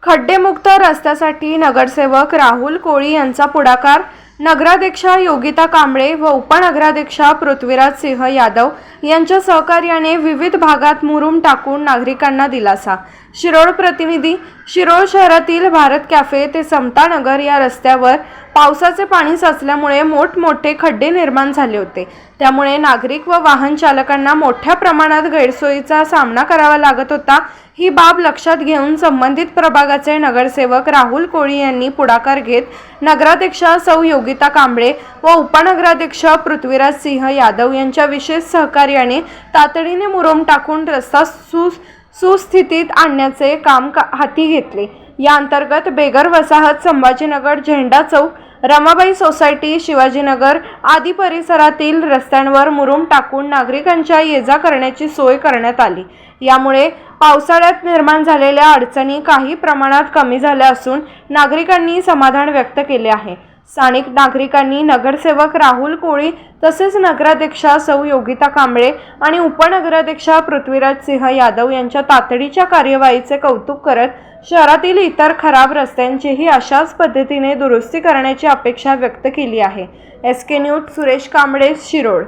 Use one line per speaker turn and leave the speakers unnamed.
खड्डेमुक्त रस्त्यासाठी नगरसेवक राहुल कोळी यांचा पुढाकार। नगराध्यक्षा योगिता कांबळे व उपनगराध्यक्षा पृथ्वीराज सिंह यादव यांच्या सहकार्याने विविध भागात मुरुम टाकून नागरिकांना दिलासा। शिरोळ प्रतिनिधी। शिरोळ शहरातील भारत कॅफे ते समता नगर या रस्त्यावर पावसाचे पाणी साचल्यामुळे मोठमोठे खड्डे निर्माण झाले होते। त्यामुळे नागरिक व वाहन चालकांना मोठ्या प्रमाणात गैरसोयीचा सामना करावा लागत होता। ही बाब लक्षात घेऊन संबंधित प्रभागाचे नगरसेवक राहुल कोळी यांनी पुढाकार घेत नगराध्यक्षा सौ योगिता कांबळे व उपनगराध्यक्ष पृथ्वीराज सिंह यादव यांच्या विशेष सहकार्याने तातडीने मुरुम टाकून रस्ता सुस्थितीत आणण्याचे काम हाती घेतले। या अंतर्गत बेगर वसाहत, संभाजीनगर, झेंडा चौक, रमाबाई सोसायटी, शिवाजीनगर आदी परिसरातील रस्त्यांवर मुरुम टाकून नागरिकांच्या ये-जा करण्याची सोय करण्यात आली। यामुळे पावसाळ्यात निर्माण झालेल्या अडचणी काही प्रमाणात कमी झाल्या असून नागरिकांनी समाधान व्यक्त केले आहे। स्थानिक नागरिकांनी नगरसेवक राहुल कोळी तसेच नगराध्यक्षा सौ योगिता कांबळे आणि उपनगराध्यक्षा पृथ्वीराज सिंह यादव यांच्या तातडीच्या कार्यवाहीचे कौतुक करत शहरातील इतर खराब रस्त्यांचीही अशाच पद्धतीने दुरुस्ती करण्याची अपेक्षा व्यक्त केली आहे। SK news Suresh Kamble, Shirol.